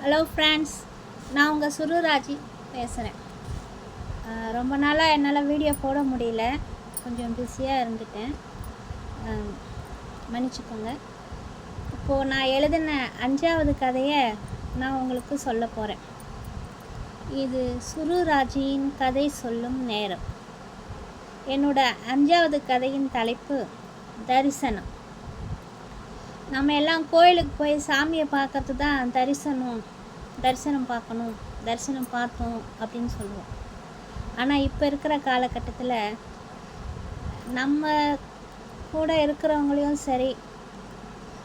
Hello friends, நான் உங்கள் சுருராஜி பேசுகிறேன். ரொம்ப நாளாக என்னால் வீடியோ போட முடியல, கொஞ்சம் பிஸியாக இருந்துட்டேன், மன்னிச்சுக்கோங்க. இப்போது நான் எழுதின 5வது கதையை நான் உங்களுக்கு சொல்ல போகிறேன். இது சுருராஜியின் கதை சொல்லும் நேரம். என்னோட 5வது கதையின் தலைப்பு தரிசனம். நம்ம எல்லாம் கோயிலுக்கு போய் சாமியை பார்க்கறது தான் தரிசனம் பார்க்கணும், தரிசனம் பார்த்தோம் அப்படின்னு சொல்லுவோம். ஆனால் இப்போ இருக்கிற காலகட்டத்தில் நம்ம கூட இருக்கிறவங்களையும் சரி,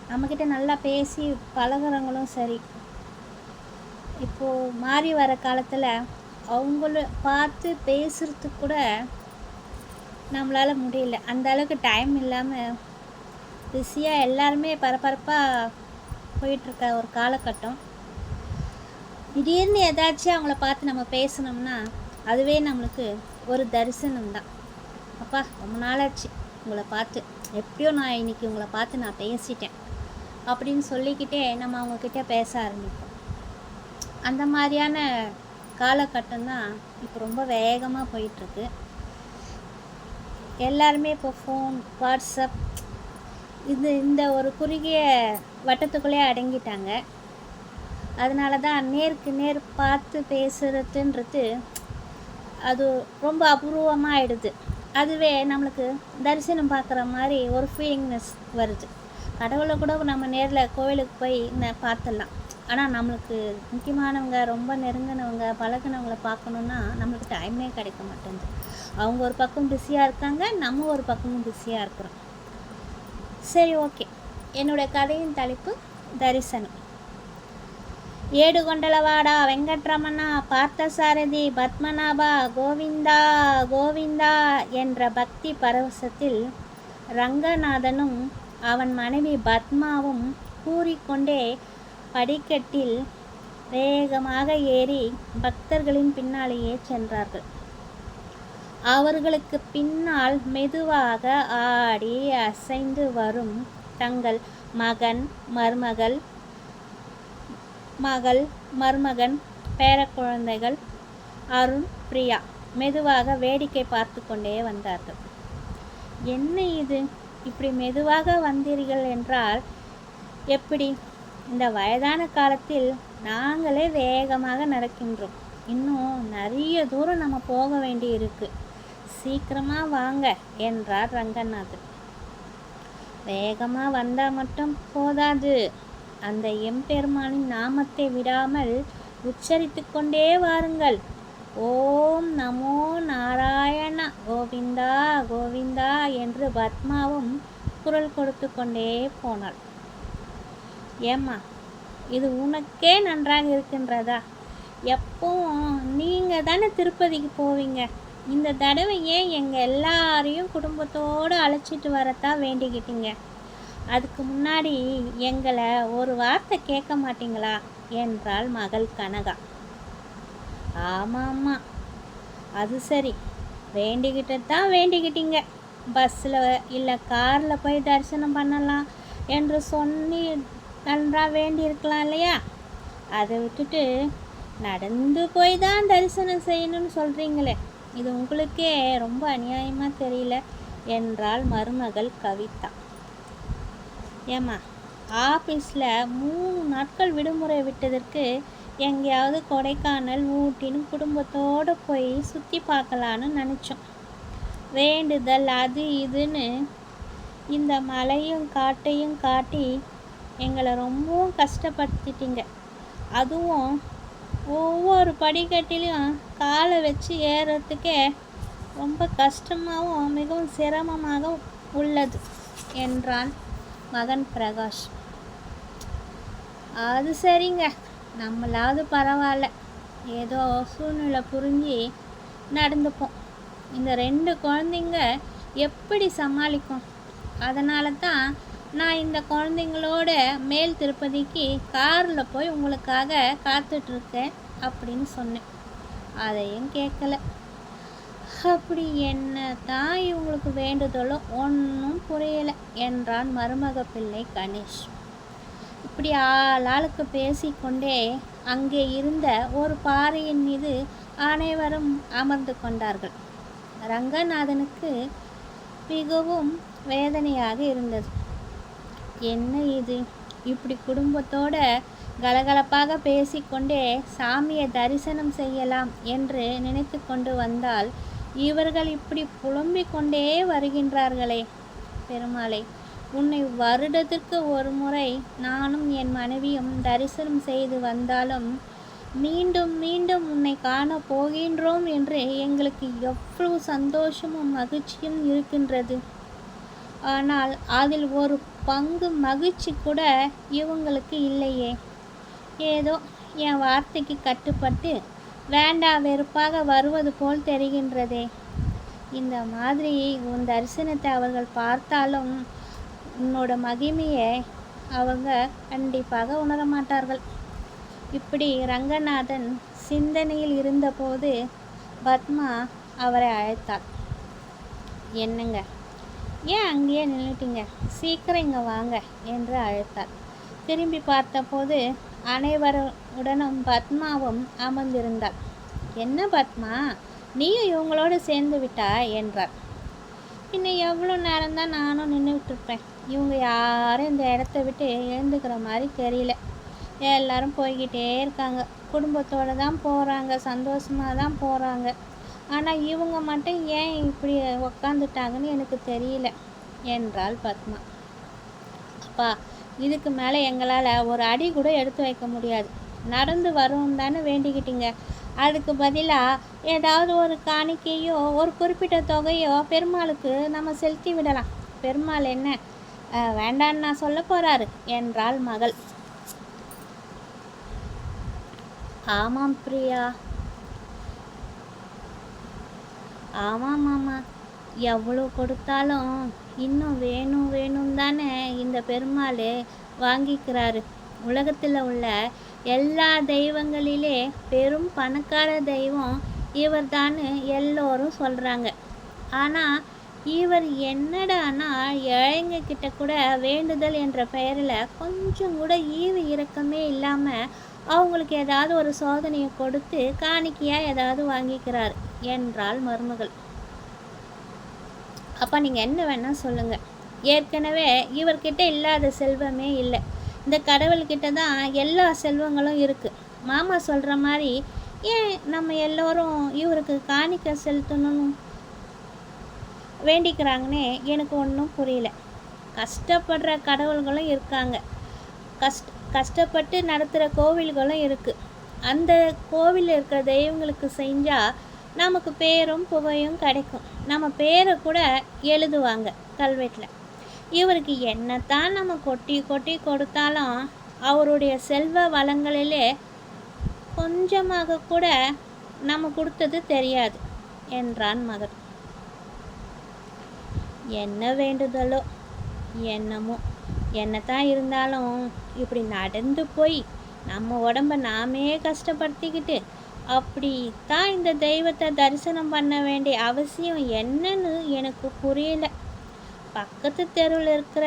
நம்மக்கிட்ட நல்லா பேசி பழகிறவங்களும் சரி, இப்போது மாறி வர காலத்தில் அவங்கள பார்த்து பேசுகிறதுக்கு கூட நம்மளால் முடியல. அந்த அளவுக்கு டைம் இல்லாமல் பிஸியாக எல்லாருமே பரபரப்பாக போயிட்டுருக்க ஒரு காலகட்டம். திடீர்னு ஏதாச்சும் அவங்கள பார்த்து நம்ம பேசணும்னா அதுவே நம்மளுக்கு ஒரு தரிசனம் தான். அப்பா, ரொம்ப நாளாச்சு உங்களை பார்த்து, எப்படியோ நான் இன்றைக்கி உங்களை பார்த்து நான் பேசிட்டேன் அப்படின்னு சொல்லிக்கிட்டே நம்ம அவங்கக்கிட்ட பேச ஆரம்பிப்போம். அந்த மாதிரியான காலகட்டம் தான் இப்போ ரொம்ப வேகமாக போயிட்டுருக்கு. எல்லாருமே இப்போ ஃபோன், வாட்ஸ்அப் இந்த ஒரு குறுகிய வட்டத்துக்குள்ளே அடங்கிட்டாங்க. அதனால தான் நேருக்கு நேர் பார்த்து பேசுகிறதுன்றது அது ரொம்ப அபூர்வமாக ஆகிடுது. அதுவே நம்மளுக்கு தரிசனம் பார்க்குற மாதிரி ஒரு ஃபீலிங்னஸ் வருது. கடவுளை கூட நம்ம நேரில் கோவிலுக்கு போய் பார்த்துடலாம். ஆனால் நம்மளுக்கு முக்கியமானவங்க, ரொம்ப நெருங்கினவங்க, பழகினவங்களை பார்க்கணுன்னா நம்மளுக்கு டைமே கிடைக்க மாட்டேங்குது. அவங்க ஒரு பக்கம் பிஸியாக இருக்காங்க, நம்ம ஒரு பக்கமும் பிஸியாக இருக்கிறோம். சரி, ஓகே. என்னுடைய கதையின் தலைப்பு தரிசனம். ஏடுகொண்டலவாடா, வெங்கட்ரமணா, பார்த்தசாரதி, பத்மநாபா, கோவிந்தா கோவிந்தா என்ற பக்தி பரவசத்தில் ரங்கநாதனும் அவன் மனைவி பத்மாவும் கூறிக்கொண்டே படிக்கட்டில் வேகமாக ஏறி பக்தர்களின் பின்னாலேயே சென்றார்கள். அவர்களுக்கு பின்னால் மெதுவாக ஆடி அசைந்து வரும் தங்கள் மருமகன், பேரக்குழந்தைகள் அருண், பிரியா மெதுவாக வேடிக்கை பார்த்து கொண்டே வந்தார்கள். என்ன இது, இப்படி மெதுவாக வந்தீர்கள் என்றால் எப்படி? இந்த வயதான காலத்தில் நாங்களே வேகமாக நடக்கின்றோம். இன்னும் நிறைய தூரம் நம்ம போக வேண்டி இருக்கு. சீக்கிரமாக வாங்க என்றார் ரங்கநாதன். வேகமாக வந்தால் மட்டும் போதாது, அந்த எம்பெருமானின் நாமத்தை விடாமல் உச்சரித்து கொண்டே வாருங்கள். ஓம் நமோ நாராயண, கோவிந்தா கோவிந்தா என்று பத்மாவும் குரல் கொடுத்து கொண்டே போனாள். ஏம்மா, இது உனக்கே நன்றாக இருக்கின்றதா? எப்பவும் நீங்கள் தானே திருப்பதிக்கு போவீங்க, இந்த தடவை ஏன் எங்கள் எல்லாரையும் குடும்பத்தோடு அழைச்சிட்டு வரத்தான் வேண்டிக்கிட்டீங்க? அதுக்கு முன்னாடி எங்களை ஒரு வார்த்தை கேட்க மாட்டீங்களா என்றாள் மகள் கனகா. ஆமாம்மா, அது சரி, வேண்டிக்கிட்டீங்க. பஸ்ஸில் இல்லை காரில் போய் தரிசனம் பண்ணலாம் என்று சொல்லி நன்றாக வேண்டியிருக்கலாம் இல்லையா? அதை விட்டுட்டு நடந்து போய் தான் தரிசனம் செய்யணும்னு சொல்கிறீங்களே, இது உங்களுக்கே ரொம்ப அநியாயமாக தெரியல என்றாள் மருமகள் கவிதா. ஏம்மா, ஆஃபீஸில் 3 நாட்கள் விடுமுறை விட்டதற்கு எங்கேயாவது கொடைக்கானல், ஊட்டின்னு குடும்பத்தோடு போய் சுற்றி பார்க்கலான்னு நினச்சோம். வேண்டுதல் அது இதுன்னு இந்த மலையும் காட்டையும் காட்டி எங்களை ரொம்பவும் கஷ்டப்படுத்திட்டீங்க. அதுவும் ஒவ்வொரு படிக்கட்டிலையும் காலை வச்சு ஏறுறதுக்கே ரொம்ப கஷ்டமாகவும் மிகவும் சிரமமாக உள்ளது என்றான் மகன் பிரகாஷ். அது சரிங்க, நம்மளாவது பரவாயில்ல, ஏதோ சூழ்நிலை புரிஞ்சு நடந்துப்போம். இந்த 2 குழந்தைங்க எப்படி சமாளிக்கும்? அதனால தான் நான் இந்த குழந்தைங்களோட மேல் திருப்பதிக்கு காரில் போய் உங்களுக்காக காத்துட்ருக்கேன் அப்படின்னு சொன்னேன். அதையும் கேட்கல. அப்படி என்ன தான் இவங்களுக்கு வேண்டுதலோ ஒன்றும் புரியலை என்றான் மருமக பிள்ளை கணேஷ். இப்படி ஆளுக்கு பேசிக்கொண்டே அங்கே இருந்த ஒரு பாறையின் மீது அனைவரும் அமர்ந்து கொண்டார்கள். ரங்கநாதனுக்கு மிகவும் வேதனையாக இருந்தது. என்ன இது, இப்படி குடும்பத்தோட கலகலப்பாக பேசிக்கொண்டே சாமியை தரிசனம் செய்யலாம் என்று நினைத்து கொண்டு வந்தால் இவர்கள் இப்படி புலம்பிக் கொண்டே வருகின்றார்களே. பெருமாளே, உன்னை வருடத்திற்கு ஒரு முறை நானும் என் மனைவியும் தரிசனம் செய்து வந்தாலும் மீண்டும் மீண்டும் உன்னை காண போகின்றோம் என்று எங்களுக்கு எவ்வளவு சந்தோஷமும் மகிழ்ச்சியும் இருக்கின்றது. ஆனால் அதில் ஒரு பங்கு மகிழ்ச்சி கூட இவங்களுக்கு இல்லையே. ஏதோ என் வார்த்தைக்கு கட்டுப்பட்டு வேண்டா வெறுப்பாக வருவது போல் தெரிகின்றதே. இந்த மாதிரி உன் தரிசனத்தை அவர்கள் பார்த்தாலும் உன்னோட மகிமையை அவங்க கண்டிப்பாக உணரமாட்டார்கள். இப்படி ரங்கநாதன் சிந்தனையில் இருந்தபோது பத்மா அவரை அழைத்தாள். என்னங்க, ஏன் அங்கேயே நின்றுட்டீங்க, சீக்கிரம் இங்கே வாங்க என்று அழைத்தாள். திரும்பி பார்த்தபோது அனைவருடனும் பத்மாவும் அமர்ந்திருந்தாள். என்ன பத்மா, நீயும் இவங்களோடு சேர்ந்து விட்டா என்றார். இன்னும் எவ்வளோ நேரம்தான் நானும் நின்றுட்டு இருப்பேன். இவங்க யாரும் இந்த இடத்த விட்டு எழுந்துக்கிற மாதிரி தெரியல. எல்லாரும் போய்கிட்டே இருக்காங்க. குடும்பத்தோடு தான் போகிறாங்க, சந்தோஷமாக தான் போகிறாங்க. ஆனால் இவங்க மட்டும் ஏன் இப்படி உக்காந்துட்டாங்கன்னு எனக்கு தெரியல என்றாள் பத்மா. அப்பா, இதுக்கு மேலே எங்களால் ஒரு அடி கூட எடுத்து வைக்க முடியாது. நடந்து வரும் தானே வேண்டிக்கிட்டீங்க. அதுக்கு பதிலாக ஏதாவது ஒரு காணிக்கையோ ஒரு குறிப்பிட்ட தொகையோ பெருமாளுக்கு நம்ம செலுத்தி விடலாம். பெருமாள் என்ன வேண்டான்னு நான் சொல்ல போகிறாரு என்றாள் மகள். ஆமாம் பிரியா, ஆமாம் மாமா, எவ்வளோ கொடுத்தாலும் இன்னும் வேணும் வேணும் தானே இந்த பெருமாள் வாங்கிக்கிறாரு. உலகத்தில் உள்ள எல்லா தெய்வங்களிலே பெரும் பணக்கார தெய்வம் இவர் தான் எல்லோரும் சொல்கிறாங்க. ஆனால் இவர் என்னடானா ஏழைங்க கிட்ட கூட வேண்டுதல் என்ற பெயரில் கொஞ்சம் கூட ஈவு இரக்கமே இல்லாமல் அவங்களுக்கு ஏதாவது ஒரு சோதனையை கொடுத்து காணிக்கையாக ஏதாவது வாங்கிக்கிறார் என்றாள் மருமகள். அப்போ நீங்கள் என்ன வேணால் சொல்லுங்கள். ஏற்கனவே இவர்கிட்ட இல்லாத செல்வமே இல்லை. இந்த கடவுள்கிட்ட தான் எல்லா செல்வங்களும் இருக்குது. மாமா சொல்கிற மாதிரி ஏன் நம்ம எல்லோரும் இவருக்கு காணிக்கை செலுத்தணும் வேண்டிக்கிறாங்கன்னே எனக்கு ஒன்றும் புரியல. கஷ்டப்படுற கடவுள்களும் இருக்காங்க, கஷ்டப்பட்டு நடத்துகிற கோவில்களும் இருக்குது. அந்த கோவிலில் இருக்கிற தெய்வங்களுக்கு செஞ்சால் நமக்கு பேரும் புகையும் கிடைக்கும். நம்ம பேரை கூட எழுதுவாங்க கல்வெட்டில். இவருக்கு என்னத்தான் நம்ம கொட்டி கொட்டி கொடுத்தாலும் அவருடைய செல்வ வளங்களிலே கொஞ்சமாக கூட நம்ம கொடுத்தது தெரியாது என்றான் மகன். என்ன வேண்டுதலோ என்னமோ, என்னத்தான் இருந்தாலும் இப்படி நடந்து போய் நம்ம உடம்ப நாமே கஷ்டப்படுத்திக்கிட்டு அப்படி தான் இந்த தெய்வத்தை தரிசனம் பண்ண வேண்டிய அவசியம் என்னன்னு எனக்கு புரியல. பக்கத்து தெருவில் இருக்கிற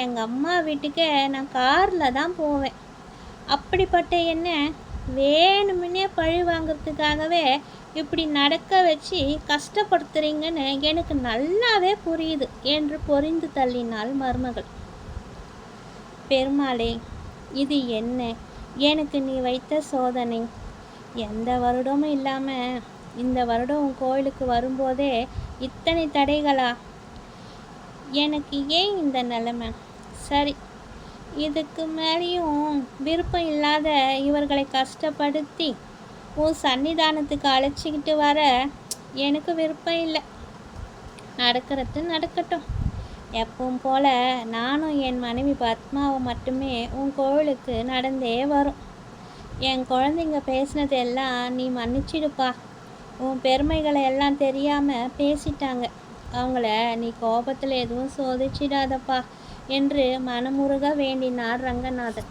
எங்கள் அம்மா வீட்டுக்கு நான் காரில் தான் போவேன். அப்படிப்பட்ட என்ன வேணுமுன்னே பழி வாங்கிறதுக்காகவே இப்படி நடக்க வச்சு கஷ்டப்படுத்துறீங்கன்னு எனக்கு நல்லாவே புரியுது என்று பொரிந்து தள்ளினாள் மருமகள். பெருமாளே, இது என்ன எனக்கு நீ வைத்த சோதனை? எந்த வருடமும் இல்லாமல் இந்த வருடம் உன் கோயிலுக்கு வரும்போதே இத்தனை தடைகளா? எனக்கு ஏன் இந்த நிலைமை? சரி, இதுக்கு மேலேயும் விருப்பம் இல்லாத இவர்களை கஷ்டப்படுத்தி உன் சன்னிதானத்துக்கு அழைச்சிக்கிட்டு வர எனக்கு விருப்பம் இல்லை. நடக்கிறது நடக்கட்டும். எப்பவும் போல நானும் என் மனைவி பத்மாவை மட்டுமே உன் கோவிலுக்கு நடந்தே வரும். என் குழந்தைங்க பேசினது எல்லாம் நீ மன்னிச்சிடுப்பா. உன் பெருமைகளை எல்லாம் தெரியாமல் பேசிட்டாங்க. அவங்கள நீ கோபத்தில் எதுவும் சோதிச்சிடாதப்பா என்று மனமுருக வேண்டினார் ரங்கநாதன்.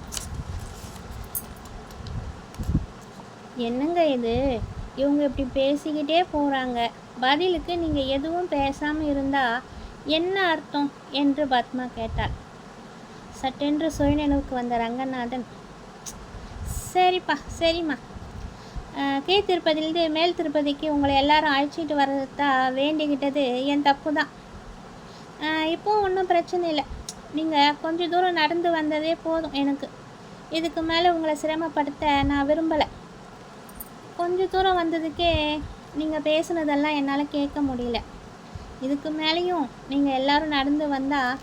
என்னங்க இது, இவங்க இப்படி பேசிக்கிட்டே போகிறாங்க, பதிலுக்கு நீங்கள் எதுவும் பேசாமல் இருந்தால் என்ன அர்த்தம் என்று பத்மா கேட்டாள். சட்டென்று சுயநினைவுக்கு வந்த ரங்கநாதன், சரிப்பா, சரிம்மா. கீழ் திருப்பதியிலேருந்து மேல் திருப்பதிக்கு உங்களை எல்லாரும் அழைச்சிட்டு வர்றதா வேண்டிக்கிட்டது என் தப்பு தான். இப்போது ஒன்றும் பிரச்சனை இல்லை. நீங்கள் கொஞ்சம் தூரம் நடந்து வந்ததே போதும் எனக்கு. இதுக்கு மேலே உங்களை சிரமப்படுத்த நான் விரும்பலை. கொஞ்சம் தூரம் வந்ததுக்கே நீங்கள் பேசுனதெல்லாம் என்னால் கேட்க முடியல. இதுக்கு மேலேயும் நீங்கள் எல்லோரும் நடந்து வந்தால்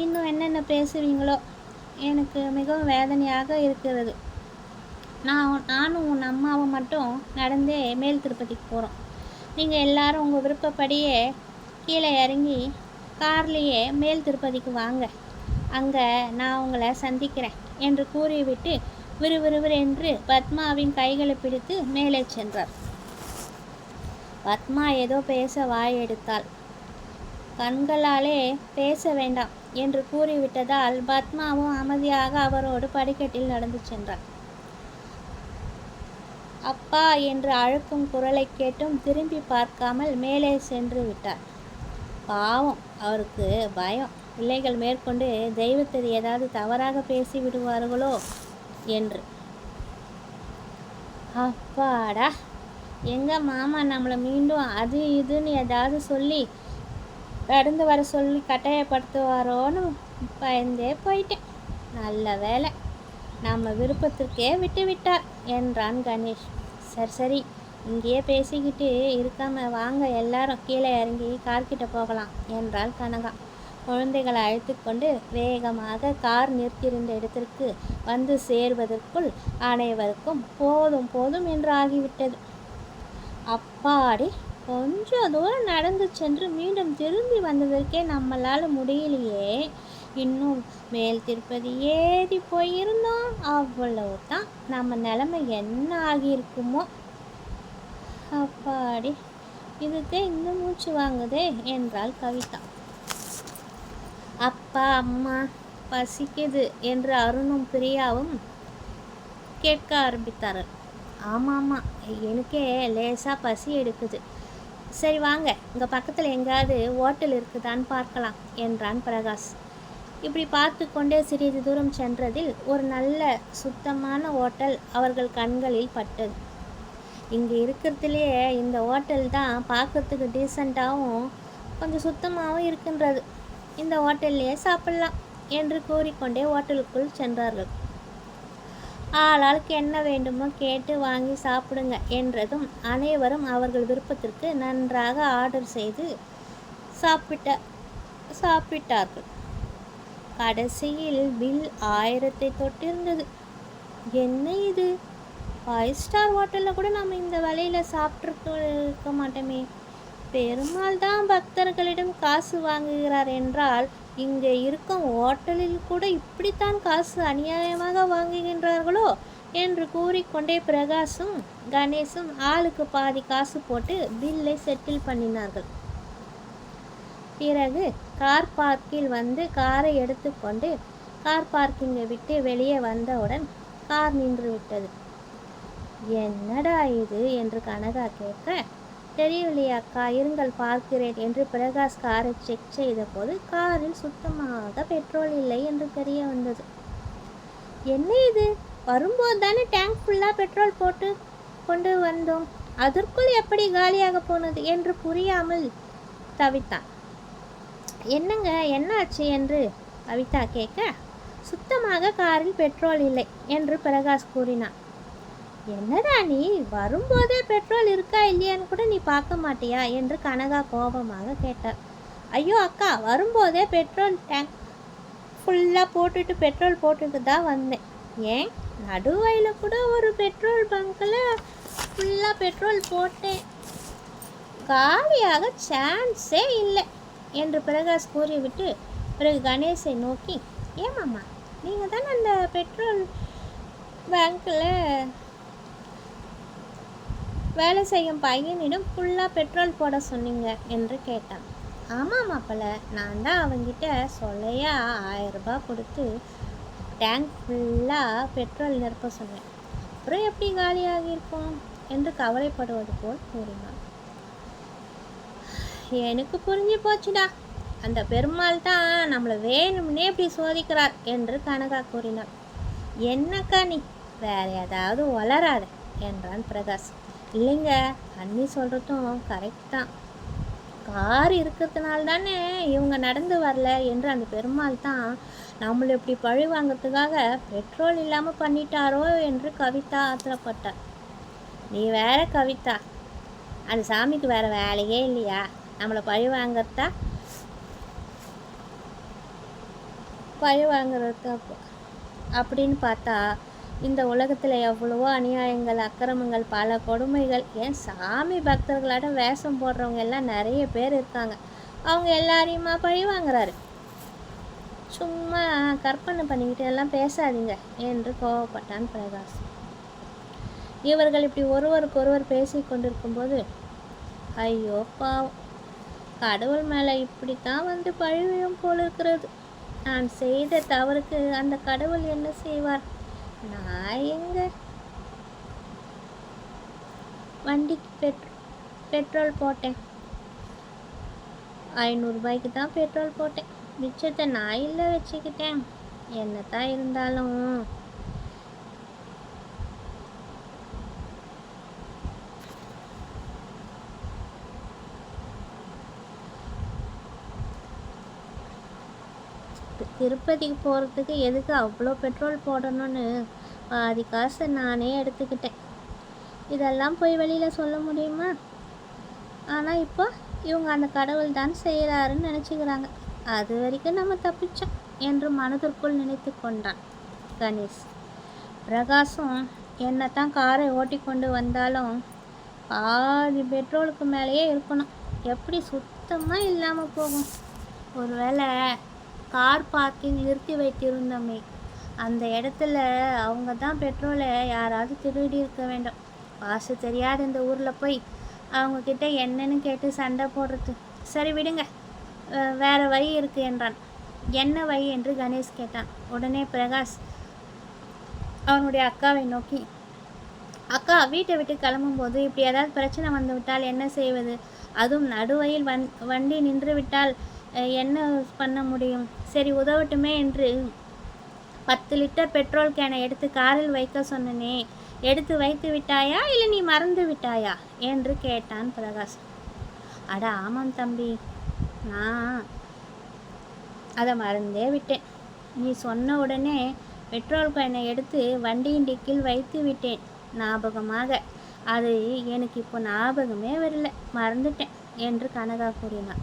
இன்னும் என்னென்ன பேசுவீங்களோ எனக்கு மிகவும் வேதனையாக இருக்கிறது. நானும் உன் அம்மாவும் மட்டும் நடந்தே மேல் திருப்பதிக்கு போகிறோம். நீங்கள் எல்லோரும் உங்கள் விருப்பப்படியே கீழே இறங்கி கார்லேயே மேல் திருப்பதிக்கு வாங்க, அங்கே நான் உங்களை சந்திக்கிறேன் என்று கூறிவிட்டு விறுவிறுவென்று பத்மாவின் கைகளை பிடித்து மேலே சென்றார். பத்மா ஏதோ பேச வாய் எடுத்தாள். கண்களாலே பேச வேண்டாம் என்று கூறிவிட்டதால் பத்மாவும் அமைதியாக அவரோடு படிக்கட்டில் நடந்து சென்றார். அப்பா என்று அழைக்கும் குரலை கேட்டும் திரும்பி பார்க்காமல் மேலே சென்று விட்டார். பாவம், அவருக்கு பயம், பிள்ளைகள் மேற்கொண்டு தெய்வத்தை ஏதாவது தவறாக பேசி விடுவார்களோ என்று. அப்பாடா, எங்கள் மாமா நம்மளை மீண்டும் அது இதுன்னு ஏதாவது சொல்லி நடந்து வர சொல்லி கட்டாயப்படுத்துவாரோன்னு பயந்தே போயிட்டேன். நல்ல வேலை, நம்ம விருப்பத்திற்கே விட்டு விட்டார் என்றான் கணேஷ். சரி, இங்கேயே பேசிக்கிட்டு இருக்காம வாங்க, எல்லாரும் கீழே இறங்கி கார்கிட்ட போகலாம் என்றாள் கனகா. குழந்தைகளை அழைத்து கொண்டு வேகமாக கார் நிறுத்தியிருந்த இடத்திற்கு வந்து சேர்வதற்குள் அனைவருக்கும் போதும் போதும் என்று ஆகிவிட்டது. அப்பாடி, கொஞ்சம் தூரம் நடந்து சென்று மீண்டும் திரும்பி வந்ததற்கே நம்மளால் முடியலையே. இன்னும் மேல் திருப்பதி ஏறி போயிருந்தோம், அவ்வளவு தான் நம்ம நிலைமை என்ன ஆகியிருக்குமோ. அப்பாடி, இதுக்கே இந்த மூச்சு வாங்குதே என்றாள் கவிதா. அப்பா அம்மா பசிக்குது என்று அருணும் பிரியாவும் கேட்க ஆரம்பித்தார்கள். ஆமாம், எனக்கே லேசாக பசி எடுக்குது. சரி வாங்க, இங்கே பக்கத்தில் எங்கேயாவது ஹோட்டல் இருக்குதான்னு பார்க்கலாம் என்றான் பிரகாஷ். இப்படி பார்த்து கொண்டே சிறிது தூரம் சென்றதில் ஒரு நல்ல சுத்தமான ஹோட்டல் அவர்கள் கண்களில் பட்டது. இங்கே இருக்கிறதுலையே இந்த ஹோட்டல் தான் பார்க்கறதுக்கு டீசெண்டாகவும் கொஞ்சம் சுத்தமாகவும் இருக்கின்றது. இந்த ஹோட்டல்லையே சாப்பிட்லாம் என்று கூறிக்கொண்டே ஹோட்டலுக்குள் சென்றார்கள். ஆளாளுக்கு என்ன வேண்டுமோ கேட்டு வாங்கி சாப்பிடுங்க என்றதும் அனைவரும் அவர்கள் விருப்பத்திற்கு நன்றாக ஆர்டர் செய்து சாப்பிட்டார்கள். கடைசியில் பில் 1000 தொட்டிருந்தது. என்ன இது, 5 ஸ்டார் ஹோட்டலில் கூட நம்ம இந்த விலையில் சாப்பிட்ருக்க மாட்டோமே. பெருமாள் தான் பக்தர்களிடம் காசு வாங்குகிறார் என்றால் இங்கே இருக்கும் ஹோட்டலில் கூட இப்படித்தான் காசு அநியாயமாக வாங்குகின்றார்களோ என்று கூறிக்கொண்டே பிரகாஷும் கணேஷும் ஆளுக்கு பாதி காசு போட்டு பில்லை செட்டில் பண்ணினார்கள். பிறகு கார் பார்க்கில் வந்து காரை எடுத்துக்கொண்டு கார் பார்க்கிங்கை விட்டு வெளியே வந்தவுடன் கார் நின்று விட்டது. என்னடா இது என்று கனகா கேட்க, தெரியவில்லையாக்கா, இருங்கள் பார்க்கிறேன் என்று பிரகாஷ் காரை செக் செய்த போது காரில் சுத்தமாக பெட்ரோல் இல்லை என்று தெரிய வந்தது. என்ன இது, வரும்போது தானே டேங்க் ஃபுல்லாக பெட்ரோல் போட்டு கொண்டு வந்தோம், அதற்குள் எப்படி காலியாக போனது என்று புரியாமல் தவித்தான். என்னங்க, என்னாச்சு என்று கவிதா கேட்க, சுத்தமாக காரில் பெட்ரோல் இல்லை என்று பிரகாஷ் கூறினான். என்னடா நீ, வரும்போதே பெட்ரோல் இருக்கா இல்லையான்னு கூட நீ பார்க்க மாட்டியா என்று கனகா கோபமாக கேட்டார். ஐயோ அக்கா, வரும்போதே பெட்ரோல் டேங்க் ஃபுல்லாக போட்டுட்டு பெட்ரோல் போட்டுட்டு தான் வந்தேன். ஏன், நடுவழியில் கூட ஒரு பெட்ரோல் பங்கில் ஃபுல்லாக பெட்ரோல் போட்டேன், காலியாக சான்ஸே இல்லை என்று பிரகாஷ் கூறிவிட்டு பிறகு கணேஷை நோக்கி, ஏமாம்மா, நீங்கள் தானே அந்த பெட்ரோல் பேங்க்கில் வேலை செய்யும் பையனிடம் ஃபுல்லாக பெட்ரோல் போட சொன்னீங்க என்று கேட்டான். ஆமாம் மாப்பிள்ள, நான் தான் அவங்கிட்ட சொல்லையா 1000 ரூபாய் கொடுத்து டேங்க் ஃபுல்லாக பெட்ரோல் நிரப்ப சொன்னேன், அப்புறம் எப்படி காலியாகியிருக்கும் என்று கவலைப்படுவது போல் கூறினான். எனக்கு புரிஞ்சு போச்சுடா, அந்த பெருமாள் தான் நம்மளை வேணும்னே இப்படி சோதிக்கிறார் என்று கனகா கூறினார். என்னக்கா நீ, வேற ஏதாவது வளராத என்றான் பிரகாஷ். இல்லைங்க, அண்ணி சொல்கிறதும் கரெக்ட் தான். கார் இருக்கிறதுனால தானே இவங்க நடந்து வரல என்று அந்த பெருமாள் தான் நம்மளை இப்படி பழி வாங்கிறதுக்காக பெட்ரோல் இல்லாமல் பண்ணிட்டாரோ என்று கவிதா ஆத்திரப்பட்டார். நீ வேற கவிதா, அந்த சாமிக்கு வேற வேலையே இல்லையா நம்மளை பழி வாங்கிறது அப்படின்னு பார்த்தா இந்த உலகத்தில் எவ்வளவோ அநியாயங்கள், அக்கிரமங்கள், பல கொடுமைகள், ஏன் சாமி பக்தர்களாட வேஷம் போடுறவங்க எல்லாம் நிறைய பேர் இருக்காங்க. அவங்க எல்லாரையுமா பழி வாங்குறாரு. சும்மா கற்பனை பண்ணிக்கிட்டு எல்லாம் பேசாதீங்க என்று கோவப்பட்டான் பிரகாஷ். இவர்கள் இப்படி ஒருவருக்கொருவர் பேசி கொண்டிருக்கும்போது, ஐயோ பாவம், கடவுள் மேலே இப்படித்தான் வந்து பழியும் போல இருக்கிறது. நான் செய்த தவறுக்கு அந்த கடவுள் என்ன செய்வார்? நான் எங்க வண்டிக்கு பெட்ரோல் போட்டேன், 500 ரூபாய்க்கு தான் பெட்ரோல் போட்டேன். மிச்சத்தை நான் இல்லை வச்சுக்கிட்டேன். என்னத்தான் இருந்தாலும் திருப்பதிக்கு போகிறதுக்கு எதுக்கு அவ்வளோ பெட்ரோல் போடணும்னு பாதி காசை நானே எடுத்துக்கிட்டேன். இதெல்லாம் போய் வெளியில் சொல்ல முடியுமா? ஆனால் இப்போ இவங்க அந்த கடவுள் தான் செய்கிறாருன்னு நினச்சிக்கிறாங்க. அது வரைக்கும் நம்ம தப்பிச்சோம் என்று மனதிற்குள் நினைத்து கொண்டான் கணேஷ். பிரகாஷும் என்னத்தான் காரை ஓட்டி கொண்டு வந்தாலும் பாதி பெட்ரோலுக்கு மேலேயே இருக்கணும். எப்படி சுத்தமாக இல்லாமல் போகும்? ஒருவேளை கார் பார்க்கிங் நிறுத்தி வைத்திருந்தோமே அந்த இடத்துல அவங்க தான் பெட்ரோலை யாராவது திருடி இருக்க வேண்டும். வாசு தெரியாத இந்த ஊரில் போய் அவங்கக்கிட்ட என்னன்னு கேட்டு சண்டை போடுறது. சரி விடுங்க, வேறு வழி இருக்குது என்றான். என்ன வழி என்று கணேஷ் கேட்டான். உடனே பிரகாஷ் அவனுடைய அக்காவை நோக்கி, அக்கா, வீட்டை விட்டு கிளம்பும்போது இப்படி ஏதாவது பிரச்சனை வந்து விட்டால் என்ன செய்வது? அதுவும் நடுவழியில் வண்டி நின்று விட்டால் என்ன பண்ண முடியும்? சரி உதவட்டுமே என்று 10 லிட்டர் பெட்ரோல் கேனை எடுத்து காரில் வைக்க சொன்னனே, எடுத்து வைத்து விட்டாயா இல்லை நீ மறந்து விட்டாயா என்று கேட்டான் பிரகாஷ். அட ஆமாம் தம்பி, நான் அதை மறந்தே விட்டேன். நீ சொன்ன உடனே பெட்ரோல் கேனை எடுத்து வண்டியின் டிக்கில் வைத்து விட்டேன் ஞாபகமாக. அது எனக்கு இப்போ ஞாபகமே வரல, மறந்துட்டேன் என்று கனகா கூறினான்.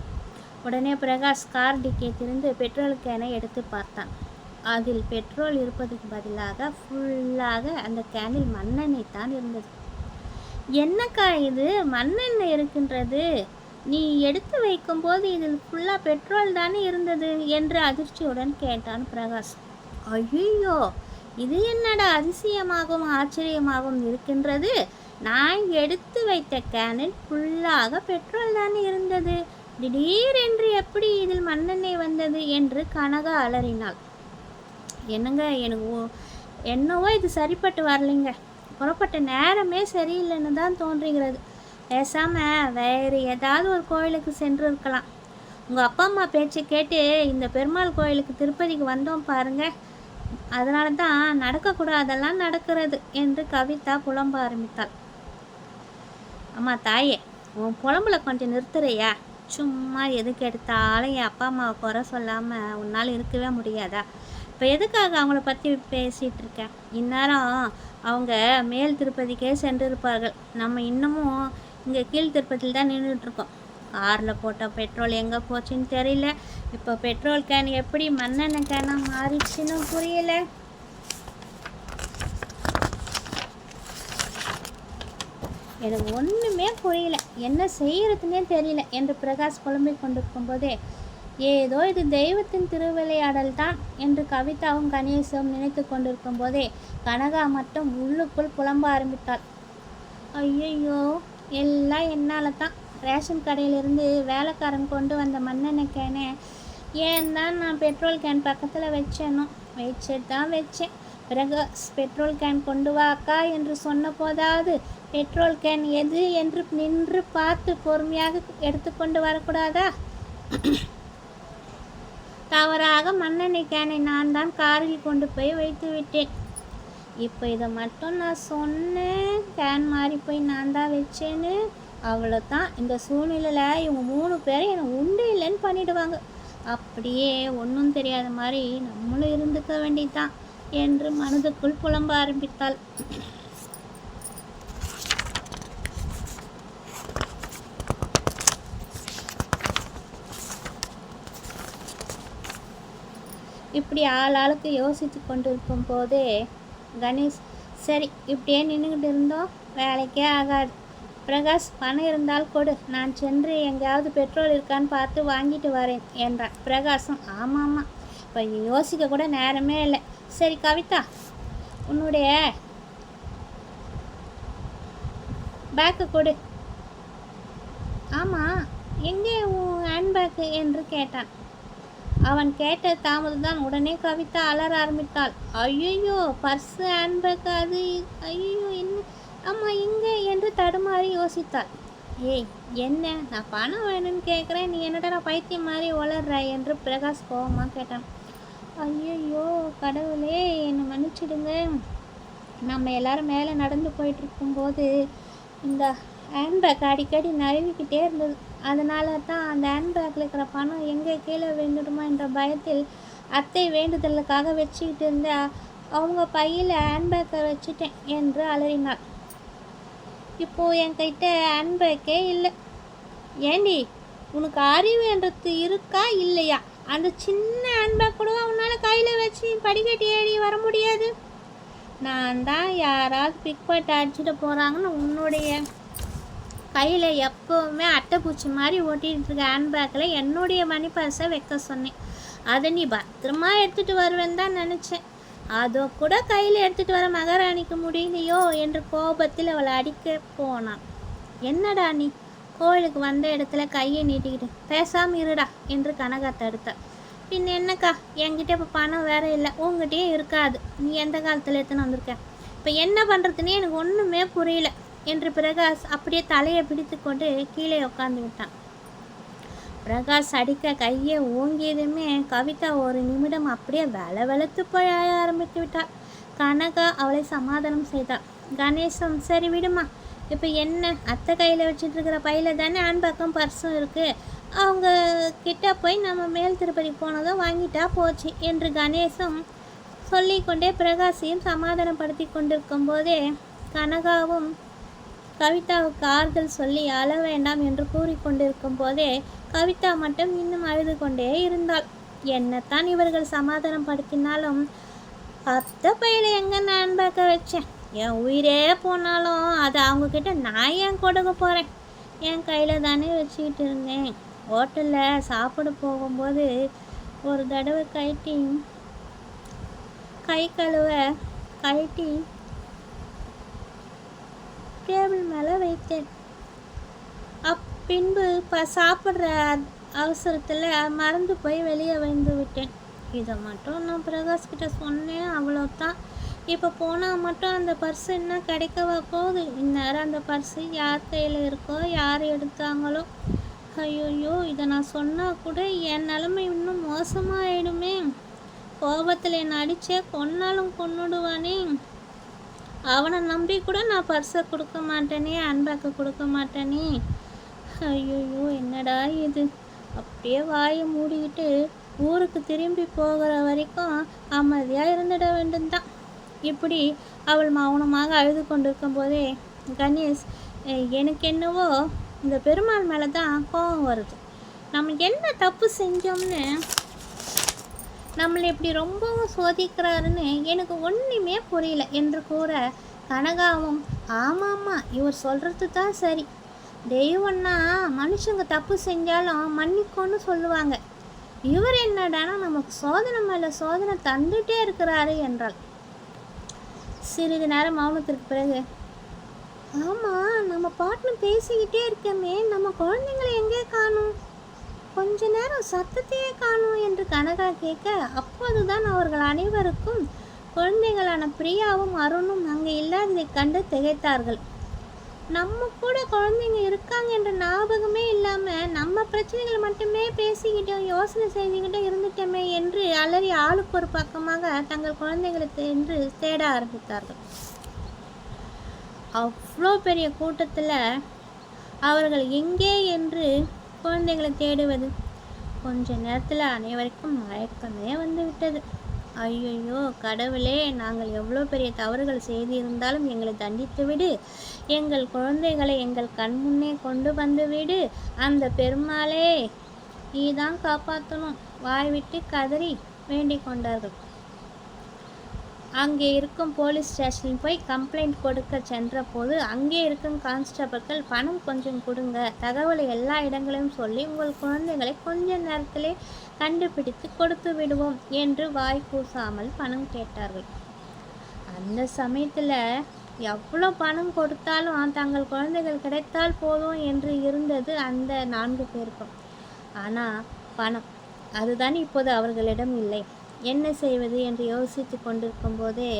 உடனே பிரகாஷ் கார் டிக்கியை திறந்து பெட்ரோல் கேனை எடுத்து பார்த்தான். அதில் பெட்ரோல் இருப்பதுக்கு பதிலாக ஃபுல்லாக அந்த கேனில் மண்ணெண்ணெய் தான் இருந்தது. என்னக்கா இது, மண்ணெண்ணெய் இருக்கின்றது? நீ எடுத்து வைக்கும்போது இதில் ஃபுல்லாக பெட்ரோல் தானே இருந்தது என்று அதிர்ச்சியுடன் கேட்டான் பிரகாஷ். ஐயோ, இது என்னடா அதிசயமாகவும் ஆச்சரியமாகவும் இருக்கின்றது. நான் எடுத்து வைத்த கேனில் ஃபுல்லாக பெட்ரோல் தானே இருந்தது. திடீரென்று எப்படி இதில் மண்ணெண்ணெய் வந்தது என்று கனகா அலறினாள். என்னங்க, எனக்கு என்னவோ இது சரிப்பட்டு வரலைங்க. புறப்பட்ட நேரமே சரியில்லைன்னு தான் தோன்றுகிறது. பேசாமல் வேறு ஏதாவது ஒரு கோயிலுக்கு சென்று இருக்கலாம். உங்கள் அப்பா அம்மா பேச்சை கேட்டு இந்த பெருமாள் கோயிலுக்கு திருப்பதிக்கு வந்தோம் பாருங்க, அதனால தான் நடக்கக்கூடாதெல்லாம் நடக்கிறது என்று கவிதா புலம்ப ஆரம்பித்தாள். அம்மா தாயே, உன் புலம்புல கொஞ்சம் நிறுத்துறையா? சும்மா எதுக்கு எடுத்தாலும் என் அப்பா அம்மாவை குறை சொல்லாமல் உன்னால் இருக்கவே முடியாதா? இப்போ எதுக்காக அவங்கள பற்றி பேசிகிட்டு இருக்கேன்? இந்நேரம் அவங்க மேல் திருப்பதிக்கே சென்றிருப்பார்கள். நம்ம இன்னமும் இங்கே கீழ் திருப்பதியில் தான் நின்றுட்டுருக்கோம். காரில் போட்ட பெட்ரோல் எங்கே போச்சுன்னு தெரியல. இப்போ பெட்ரோல் கேன் எப்படி மண்ணெண்ணெய் கேனாக மாறிடுச்சுன்னு புரியல. எனக்கு ஒன்றுமே புரியல, என்ன செய்கிறதுனே தெரியல என்று பிரகாஷ் புலம்பிக் கொண்டிருக்கும் போதே, ஏதோ இது தெய்வத்தின் திருவிளையாடல் தான் என்று கவிதாவும் கணேசும் நினைத்து கொண்டிருக்கும் போதே கனகா மட்டும் உள்ளுக்குள் புலம்ப ஆரம்பித்தாள். ஐயையோ, எல்லாம் என்னால் தான். ரேஷன் கடையிலிருந்து வேலைக்காரன் கொண்டு வந்த மண்ணெண்ணெய் கேனை ஏன் தான் நான் பெட்ரோல் கேன் பக்கத்தில் வச்சேன். பிரகாஷ் பெட்ரோல் கேன் கொண்டு வா அக்கா என்று சொன்ன போதாவது பெட்ரோல் கேன் எது என்று நின்று பார்த்து பொறுமையாக எடுத்துக்கொண்டு வரக்கூடாதா? தவறாக மண்ணெண்ணெய் கேனை நான் தான் காரில் கொண்டு போய் வைத்து விட்டேன். இப்போ இதை மட்டும் நான் சொன்னேன், கேன் மாறி போய் நான் தான் வச்சேன்னு, அவ்வளோதான். இந்த சூழ்நிலையில் இவங்க 3 பேரும் என்னை உண்டு இல்லைன்னு பண்ணிடுவாங்க. அப்படியே ஒன்றும் தெரியாத மாதிரி நம்மளும் இருந்துக்க வேண்டியதுதான் என்று மனதுக்குள் புலம்ப ஆரம்பித்தாள். இப்படி ஆளாளுக்கு யோசித்து கொண்டிருக்கும் போதே கணேஷ், சரி இப்படியே நின்றுக்கிட்டு இருந்தோம் வேலைக்கே ஆகாது. பிரகாஷ், பணம் இருந்தால் கொடு, நான் சென்று எங்கேயாவது பெட்ரோல் இருக்கான்னு பார்த்து வாங்கிட்டு வரேன் என்றான். பிரகாஷும் ஆமாம், இப்போ யோசிக்க கூட நேரமே இல்லை. சரி கவிதா, உன்னுடைய பேக்கு கொடு. ஆமாம், எங்கே உன் ஹேண்ட்பேக்கு என்று கேட்டான். அவன் கேட்ட தாமதம்தான். உடனே கவிதா அலற ஆரம்பித்தாள். ஐயோ, பர்ஸு, ஹேண்ட்பேக், அது, ஐயோ என்ன, ஆமாம் இங்கே என்று தடுமாறி யோசித்தாள். ஏய் என்ன, நான் பணம் வேணும்னு கேட்குறேன், நீ என்னடா நான் பைத்தியம் மாதிரி வளர்ற என்று பிரகாஷ் கோபமாக கேட்டான். ஐயோ கடவுளே, என்னை மன்னிச்சிடுங்க. நம்ம எல்லாரும் மேலே நடந்து போயிட்டுருக்கும்போது இந்த ஹேண்ட்பேக் அடிக்கடி நழுவிக்கிட்டே இருந்தது. அதனால தான் அந்த ஹேண்ட்பேக்கில் இருக்கிற பணம் எங்கே கீழே விழுந்துடுமா என்ற பயத்தில் அத்தை வேண்டுதலுக்காக வச்சுக்கிட்டு இருந்த அவங்க பையில் ஹேண்ட்பேக்கை வச்சுட்டேன் என்று அலறினாள். இப்போது என்கிட்ட ஹேண்ட்பேக்கே இல்லை. ஏண்டி, உனக்கு அறிவுன்றது இருக்கா இல்லையா? அந்த சின்ன ஹேண்ட்பேக் கூட உன்னால் கையில் வச்சு படிக்கட்டி ஏறி வர முடியாது. நான் தான் யாராவது பிக் பாட்டு அடிச்சுட்டு போகிறாங்கன்னு உன்னுடைய கையில் எப்போவுமே அட்டைப்பூச்சி மாதிரி ஓட்டிகிட்டு இருக்க ஹேண்ட்பேக்கில் என்னுடைய மணி பர்ஸை வைக்க சொன்னேன். அதை நீ பத்திரமா எடுத்துகிட்டு வருவேன்னு தான் நினச்சேன். அதோ கூட கையில் எடுத்துகிட்டு வர மகாராணிக்கு முடியலையோ என்று கோபத்தில் அவளை அடிக்க போனான். என்னடா நீ, கோயிலுக்கு வந்த இடத்துல கையை நீட்டிக்கிட்டு பேசாமல் இருடா என்று கனகா தடுத்தாள். பின் என்னக்கா, என்கிட்ட இப்போ பணம் வேற இல்லை, உங்ககிட்டயே இருக்காது. நீ எந்த காலத்தில் எடுத்துன்னு வந்திருக்க? இப்போ என்ன பண்ணுறதுன்னே எனக்கு ஒன்றுமே புரியல என்று பிரகாஷ் அப்படியே தலையை பிடித்து கொண்டு கீழே உட்காந்து விட்டான். பிரகாஷ் அடிக்க கையை ஓங்கியதுமே கவிதா ஒரு நிமிடம் அப்படியே வெளத்து போய் ஆரம்பித்து விட்டாள். கனகா அவளை சமாதானம் செய்தாள். கணேசம், சரி விடுமா, இப்போ என்ன, அத்தை கையில் வச்சுட்டு இருக்கிற பையில தானே ஹேண்ட்பேக்கும் பர்ஸும் இருக்குது, அவங்க கிட்ட போய் நம்ம மேல் திருப்பதி போனதும் வாங்கிட்டா போச்சு என்று கணேசம் சொல்லிக்கொண்டே பிரகாஷையும் சமாதானப்படுத்தி கொண்டிருக்கும் போதே கனகாவும் கவிதாவுக்கு ஆறுதல் சொல்லி அழ வேண்டாம் என்று கூறிக்கொண்டிருக்கும் போதே கவிதா மட்டும் இன்னும் அழுது கொண்டே இருந்தாள். என்னத்தான் இவர்கள் சமாதானம் படுத்தினாலும் அத்தை பையில எங்க நான் பார்க்க வச்சேன், என் உயிரே போனாலும் அதை அவங்கக்கிட்ட நான் ஏன் கொடுக்க போகிறேன், என் கையில் தானே வச்சுக்கிட்டு இருந்தேன். ஹோட்டலில் சாப்பிட போகும்போது ஒரு தடவை கை கழுவ கழட்டி டேபிள் மேலே வைத்தேன். பின்பு சாப்பிட்ற அவசரத்தில் மறந்து போய் வெளியே வந்து விட்டேன். இதை மட்டும் நான் பிரகாஷ்கிட்ட சொன்னேன், அவ்வளோதான். இப்போ போனால் மட்டும் அந்த பர்ஸு என்ன கிடைக்கவா போகுது? இந்நேரம் அந்த பர்ஸு யார் கையில் இருக்கோ, யார் எடுத்தாங்களோ. ஐயோயோ, இதை நான் சொன்னால் கூட என் நிலைமை இன்னும் மோசமாகிடுமே. கோபத்தில் என்னை அடித்தே கொன்னாலும் கொன்னுடுவானே. அவனை நம்பி கூட நான் பர்ஸை கொடுக்க மாட்டேனே, ஹேண்ட்பேக்கை கொடுக்க மாட்டேனே. ஐயோயோ, என்னடா இது. அப்படியே வாயை மூடிக்கிட்டு ஊருக்கு திரும்பி போகிற வரைக்கும் அமைதியாக இருந்துட வேண்டியதுதான். இப்படி அவள் மௌனமாக அழுது கொண்டிருக்கும் போதே கணேஷ், எனக்கு என்னவோ இந்த பெருமாள் மேலே தான் கோபம் வருது. நம்ம என்ன தப்பு செஞ்சோம்னு நம்மளை இப்படி ரொம்பவும் சோதிக்கிறாருன்னு எனக்கு ஒன்றுமே புரியல என்று கூற கனகாவும் ஆமாம்மா, இவர் சொல்கிறது தான் சரி. தெய்வம்னா மனுஷங்க தப்பு செஞ்சாலும் மன்னிக்கோன்னு சொல்லுவாங்க. இவர் என்னடானா நமக்கு சோதனை மேலே சோதனை தந்துட்டே இருக்கிறாரு என்றாள். சிறிது நேரம் மௌனத்திற்கு பிறகு, ஆமாம், நம்ம பாட்டுன்னு பேசிக்கிட்டே இருக்கமே, நம்ம குழந்தைங்களை எங்கே காணும், கொஞ்ச நேரம் சத்தத்தையே காணும் என்று கனகா கேட்க, அப்போதுதான் அவர்கள் அனைவருக்கும் குழந்தைகளான பிரியாவும் அருணும் அங்கே இல்லாததை கண்டு திகைத்தார்கள். நம்ம கூட குழந்தைங்க இருக்காங்க என்ற ஞாபகமே இல்லாமல் நம்ம பிரச்சனைகளை மட்டுமே பேசிக்கிட்டோம், யோசனை செஞ்சுக்கிட்டே இருந்துட்டோமே என்று அலறி ஆளுக்கு ஒரு பக்கமாக தங்கள் குழந்தைகளை என்று தேட ஆரம்பித்தார்கள். அவ்வளோ பெரிய கூட்டத்தில் அவர்கள் எங்கே என்று குழந்தைகளை தேடுவது? கொஞ்ச நேரத்தில் அனைவருக்கும் மயக்கமே வந்து விட்டது. ஐயோ கடவுளே, நாங்கள் எவ்வளோ பெரிய தவறுகள் செய்திருந்தாலும் எங்களை தண்டித்து விடு, எங்கள் குழந்தைகளை எங்கள் கண் முன்னே கொண்டு வந்து விடு, அந்த பெருமாளே நீதான் காப்பாற்றணும், வாய்விட்டு கதறி வேண்டிக் கொண்டார்கள். அங்கே இருக்கும் போலீஸ் ஸ்டேஷனில் போய் கம்ப்ளைண்ட் கொடுக்க சென்ற போது அங்கே இருக்கும் கான்ஸ்டபிள்கள் பணம் கொஞ்சம் கொடுங்க, தகவலை எல்லா இடங்களையும் சொல்லி உங்கள் குழந்தைகளை கொஞ்ச நேரத்திலே கண்டுபிடித்து கொடுத்து விடுவோம் என்று வாய் கூசாமல் பணம் கேட்டார்கள். அந்த சமயத்தில் எவ்வளோ பணம் கொடுத்தாலும் தங்கள் குழந்தைகள் கிடைத்தால் போதும் என்று இருந்தது அந்த 4 பேருக்கும். ஆனால் பணம் அதுதான் இப்போது அவர்களிடம் இல்லை. என்ன செய்வது என்று யோசித்து கொண்டிருக்கும் போதே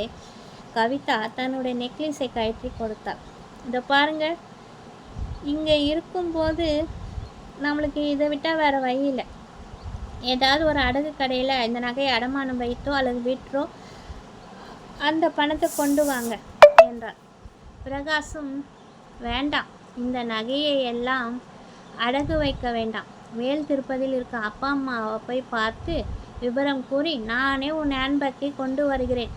கவிதா தன்னுடைய நெக்லஸை கழற்றி கொடுத்தாள். இதை பாருங்கள், இங்கே இருக்கும்போது நம்மளுக்கு இதை விட்டால் வேறு வழி இல்லை. ஏதாவது ஒரு அடகு கடையில் இந்த நகையை அடமானம் வைத்தோ அல்லது விற்றோ அந்த பணத்தை கொண்டு வாங்க என்றார். பிரகாசும் வேண்டாம், இந்த நகையை எல்லாம் அடகு வைக்க வேண்டாம், மேல் திருப்பதியில் இருக்க அப்பா அம்மாவை போய் பார்த்து விவரம் கூறி நானே உன் ஹேண்ட்பேக்கை கொண்டு வருகிறேன்,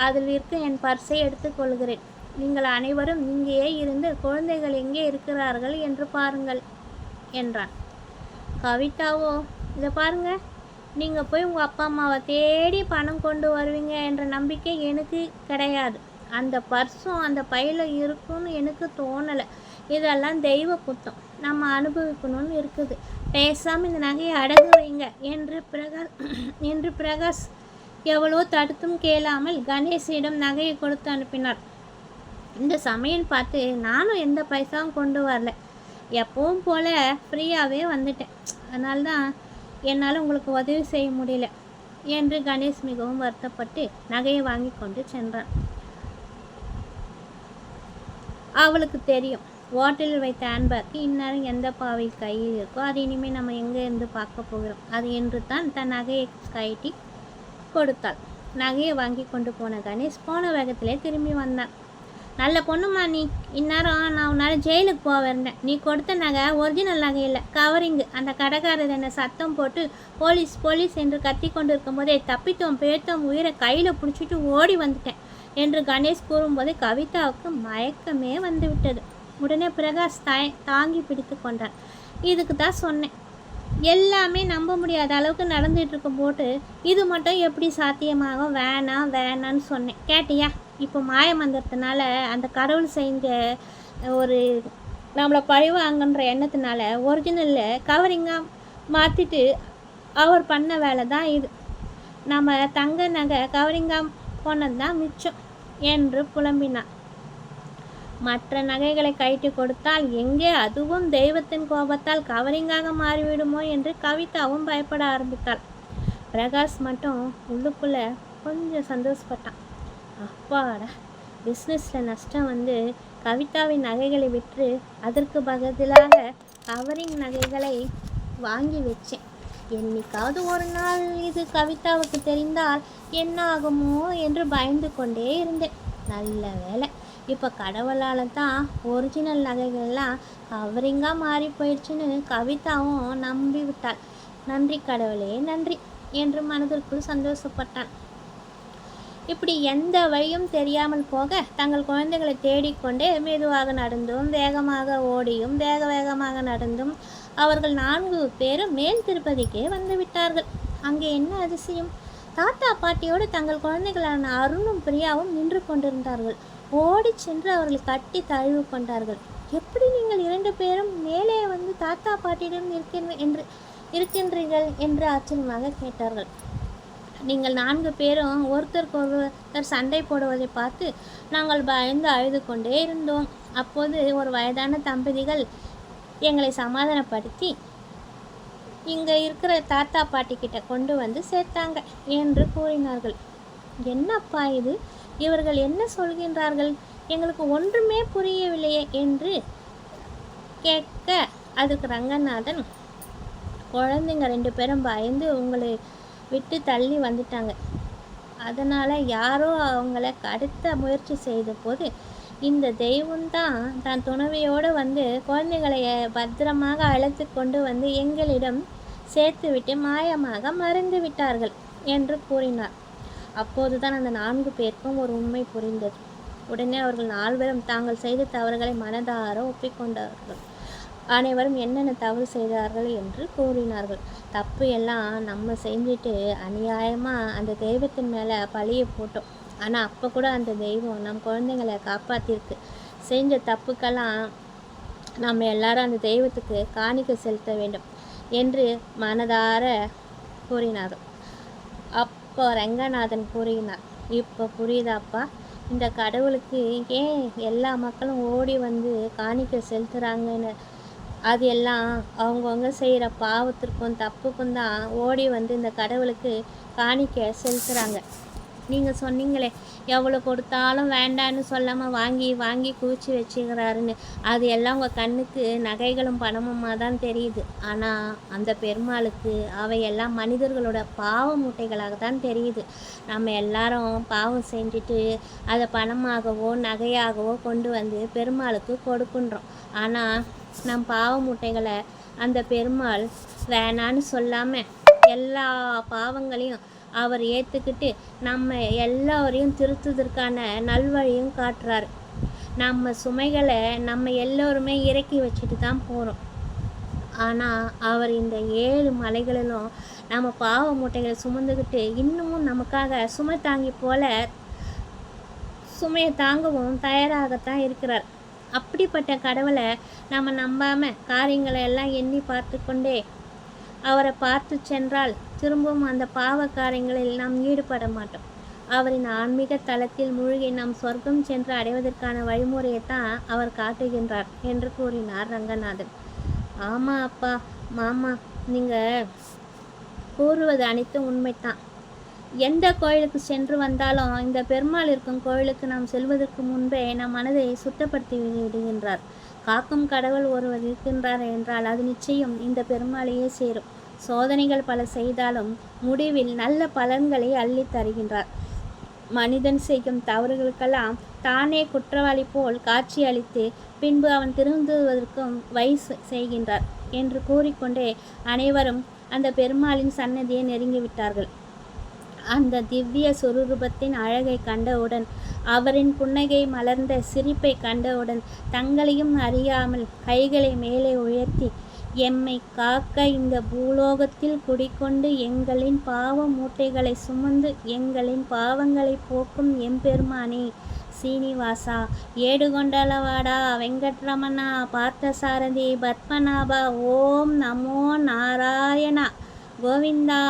அதில் இருக்க என் பர்ஸை எடுத்துக்கொள்கிறேன், நீங்கள் அனைவரும் இங்கேயே இருந்து குழந்தைகள் எங்கே இருக்கிறார்கள் என்று பாருங்கள் என்றான். கவிதாவோ, இதை பாருங்க, நீங்கள் போய் உங்கள் அப்பா அம்மாவை தேடி பணம் கொண்டு வருவீங்க என்ற நம்பிக்கை எனக்கு கிடையாது, அந்த பர்ஸும் அந்த பையில் இருக்குன்னு எனக்கு தோணலை, இதெல்லாம் தெய்வ குத்தம், நம்ம அனுபவிக்கணும்னு இருக்குது, பேசாமல் இந்த நகையை அடகு வைங்க என்று பிரகாஷ் எவ்வளோ தடுத்தும் கேளாமல் கணேஷிடம் நகையை கொடுத்து அனுப்பினார். இந்த சமயம் பார்த்து நானும் எந்த பைசாவும் கொண்டு வரல, எப்பவும் போல் ஃப்ரீயாகவே வந்துட்டேன், அதனால தான் என்னால் உங்களுக்கு உதவி செய்ய முடியல என்று கணேஷ் மிகவும் வருத்தப்பட்டு நகையை வாங்கி கொண்டு சென்றான். அவளுக்கு தெரியும், ஹோட்டலில் வைத்த ஹேண்ட்பேக் இந்நேரம் எந்த பாவையில் கையில் இருக்கோ அது இனிமேல் நம்ம எங்கே இருந்து பார்க்க போகிறோம், அது என்று தான் தன் நகையை கழட்டி கொடுத்தாள். நகையை வாங்கி கொண்டு போன கணேஷ் போன வேகத்திலே திரும்பி வந்தான். நல்ல பொண்ணுமா நீ, இந்நேரம் நான் உன்னால் ஜெயிலுக்கு போக இருந்தேன், நீ கொடுத்த நகை ஒரிஜினல் நகை இல்லை, கவரிங்கு, அந்த கடைக்காரர் என்னை சத்தம் போட்டு போலீஸ் போலீஸ் என்று கத்தி கொண்டு இருக்கும்போதே தப்பித்தோம் பேத்தோம் உயிரை கையில் பிடிச்சிட்டு ஓடி வந்துட்டேன் என்று கணேஷ் கூறும்போது கவிதாவுக்கு மயக்கமே வந்து விட்டது. உடனே பிரகாஷ் தாங்கி பிடித்து கொண்டான். இதுக்கு தான் சொன்னேன், எல்லாமே நம்ப முடியாத அளவுக்கு நடந்துட்டு இருக்கும் போட்டு இது மட்டும் எப்படி சாத்தியமாகும், வேணான்னு சொன்னேன், கேட்டியா? இப்போ மாய மந்திரத்தினால அந்த கடவுள் செஞ்ச ஒரு நம்மளை பழிவாங்கன்ற எண்ணத்தினால ஒரிஜினலில் கவரிங்காக மாற்றிட்டு அவர் பண்ண வேலை தான் இது, நம்ம தங்க நகை கவரிங்காக போனது தான் மிச்சம் என்று புலம்பினான். மற்ற நகைகளை கழட்டி கொடுத்தால் எங்கே அதுவும் தெய்வத்தின் கோபத்தால் கவரிங்காக மாறிவிடுமோ என்று கவிதாவும் பயப்பட ஆரம்பித்தாள். பிரகாஷ் மட்டும் உள்ளுக்குள்ளே கொஞ்சம் சந்தோஷப்பட்டான். அப்பாடா, பிஸ்னஸில் நஷ்டம் வந்து கவிதாவின் நகைகளை விற்று அதற்கு பதிலாக கவரிங் நகைகளை வாங்கி வச்சேன், என்னைக்காவது ஒரு நாள் இது கவிதாவுக்கு தெரிந்தால் என்ன ஆகுமோ என்று பயந்து கொண்டே இருந்தேன். நல்ல வேலை, இப்போ கடவுளால் தான் ஒரிஜினல் நகைகள்லாம் கவரிங்காக மாறி போயிடுச்சுன்னு கவிதாவும் நம்பி விட்டாள். நன்றி கடவுளே நன்றி என்று மனதிற்குள் சந்தோஷப்பட்டான். இப்படி எந்த வழியும் தெரியாமல் போக தங்கள் குழந்தைகளை தேடிக்கொண்டே மெதுவாக நடந்தும் வேகமாக ஓடியும் வேகமாக நடந்தும் அவர்கள் 4 பேரும் மேல் திருப்பதிக்கே வந்து விட்டார்கள். அங்கே என்ன அதிசயம், தாத்தா பாட்டியோடு தங்கள் குழந்தைகளான அருணும் பிரியாவும் நின்று கொண்டிருந்தார்கள். ஓடி சென்று அவர்களை கட்டி தழுவி கொண்டார்கள். எப்படி நீங்கள் 2 பேரும் மேலே வந்து தாத்தா பாட்டியிடம் இருக்கின்றீர்கள் என்று ஆச்சரியமாக கேட்டார்கள். நீங்கள் 4 பேரும் ஒருத்தருக்கு ஒருத்தர் சண்டை போடுவதை பார்த்து நாங்கள் பயந்து அழுது கொண்டே இருந்தோம். அப்போது ஒரு வயதான தம்பதிகள் எங்களை சமாதானப்படுத்தி இங்கே இருக்கிற தாத்தா பாட்டி கிட்ட கொண்டு வந்து சேர்த்தாங்க என்று கூறினார்கள். என்னப்பா இது, இவர்கள் என்ன சொல்கின்றார்கள் எங்களுக்கு ஒன்றுமே புரியவில்லையே என்று கேட்க, அதுக்கு ரங்கநாதன், குழந்தைங்க 2 பேரும் பயந்து உங்களை விட்டு தள்ளி வந்துட்டாங்க. அதனால் யாரோ அவங்கள கடத்த முயற்சி செய்த போது இந்த தெய்வம்தான் தன் துணைவியோடு வந்து குழந்தைகளை பத்திரமாக அழைத்து கொண்டு வந்து எங்களிடம் சேர்த்துவிட்டு மாயமாக மறைந்து விட்டார்கள் என்று கூறினார். அப்போதுதான் அந்த 4 பேருக்கும் ஒரு உண்மை புரிந்தது. உடனே அவர்கள் 4 பேரும் தாங்கள் செய்த தவறுகளை மனதார ஒப்பிக்கொண்டார்கள். அனைவரும் என்னென்ன தவறு செய்தார்கள் என்று கூறினார்கள். தப்பு எல்லாம் நம்ம செஞ்சுட்டு அநியாயமாக அந்த தெய்வத்தின் மேலே பழியை போட்டோம். ஆனால் அப்போ கூட அந்த தெய்வம் நம் குழந்தைங்களை காப்பாற்றிருக்கு. செஞ்ச தப்புக்கெல்லாம் நம்ம எல்லாரும் அந்த தெய்வத்துக்கு காணிக்கை செலுத்த வேண்டும் என்று மனதார கூறினார்கள். அப்போ ரங்கநாதன் கூறினார், இப்போ புரியுதாப்பா, இந்த கடவுளுக்கு ஏன் எல்லா மக்களும் ஓடி வந்து காணிக்கை செலுத்துகிறாங்கன்னு. அது எல்லாம் அவங்கவுங்க செய்கிற பாவத்திற்கும் தப்புக்கும் தான் ஓடி வந்து இந்த கடவுளுக்கு காணிக்கை செலுத்துகிறாங்க. நீங்கள் சொன்னீங்களே, எவ்வளோ கொடுத்தாலும் வேண்டான்னு சொல்லாமல் வாங்கி வாங்கி குவிச்சு வச்சுக்கிறாருன்னு. அது எல்லாம் உங்கள் கண்ணுக்கு நகைகளும் பணமுமாக தான் தெரியுது. ஆனால் அந்த பெருமாளுக்கு அவையெல்லாம் மனிதர்களோட பாவ மூட்டைகளாக தான் தெரியுது. நம்ம எல்லாரும் பாவம் செஞ்சுட்டு அதை பணமாகவோ நகையாகவோ கொண்டு வந்து பெருமாளுக்கு கொடுக்குன்றோம். ஆனால் நம் பாவ மூட்டைகளை அந்த பெருமாள் வேணான்னு சொல்லாமல் எல்லா பாவங்களையும் அவர் ஏற்றுக்கிட்டு நம்ம எல்லோரையும் திருத்துவதற்கான நல்வழியும் காட்டுறாரு. நம்ம சுமைகளை நம்ம எல்லோருமே இறக்கி வச்சுட்டு தான் போகிறோம். ஆனால் அவர் இந்த 7 மலைகளிலும் நம்ம பாவ மூட்டைகளை சுமந்துக்கிட்டு இன்னமும் நமக்காக சுமை தாங்கி போல சுமையை தாங்கவும் தயாராகத்தான் இருக்கிறார். அப்படிப்பட்ட கடவுளை நம்ம நம்பாமல் காரியங்களை எல்லாம் எண்ணி பார்த்து கொண்டே அவரை பார்த்து சென்றால் திரும்பவும் அந்த பாவ காரியங்களில் நாம் ஈடுபட மாட்டோம். அவரின் ஆன்மீக தளத்தில் மூழ்கி நாம் சொர்க்கம் சென்று அடைவதற்கான வழிமுறையை தான் அவர் காட்டுகின்றார் என்று கூறினார் ரங்கநாதன். ஆமாம் அப்பா, மாமா, நீங்கள் கூறுவது அனைத்தும் உண்மைத்தான். எந்த கோயிலுக்கு சென்று வந்தாலும் இந்த பெருமாள் இருக்கும் கோயிலுக்கு நாம் செல்வதற்கு முன்பே நம் மனதை சுத்தப்படுத்தி விடுகின்றார். காக்கும் கடவுள் ஒருவர் இருக்கின்றார் என்றால் அது நிச்சயம் இந்த பெருமாளையே சேரும். சோதனைகள் பல செய்தாலும் முடிவில் நல்ல பலன்களை அள்ளி தருகின்றார். மனிதன் செய்யும் தவறுகளுக்கெல்லாம் தானே குற்றவாளி போல் காட்சி அளித்து பின்பு அவன் திருந்துவதற்கும் வழி செய்கின்றார் என்று கூறிக்கொண்டே அனைவரும் அந்த பெருமாளின் சன்னதியை நெருங்கிவிட்டார்கள். அந்த திவ்ய சுரூபத்தின் அழகை கண்டவுடன், அவரின் புன்னகை மலர்ந்த சிரிப்பை கண்டவுடன் தங்களையும் அறியாமல் கைகளை மேலே உயர்த்தி, எம்மை காக்க இந்த பூலோகத்தில் குடிக்கொண்டு எங்களின் பாவ மூட்டைகளை சுமந்து எங்களின் பாவங்களை போக்கும் எம்பெருமானே சீனிவாசா, ஏடுகொண்டலவாடா, வெங்கட்ரமணா, பார்த்தசாரதி, பத்மநாபா, ஓம் நமோ நாராயணா, கோவிந்தா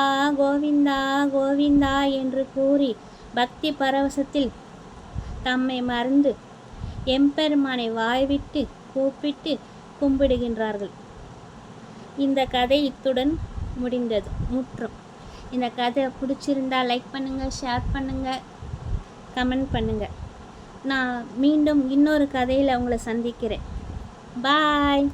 கோவிந்தா கோவிந்தா என்று கூறி பக்தி பரவசத்தில் தம்மை மறந்து எம்பெருமானை வாய்விட்டு கூப்பிட்டு கும்பிடுகின்றார்கள். இந்த கதை இத்துடன் முடிந்தது, முற்றும். இந்த கதை பிடிச்சிருந்தா லைக் பண்ணுங்கள், ஷேர் பண்ணுங்கள், கமெண்ட் பண்ணுங்கள். நான் மீண்டும் இன்னொரு கதையில் உங்களை சந்திக்கிறேன். பாய்.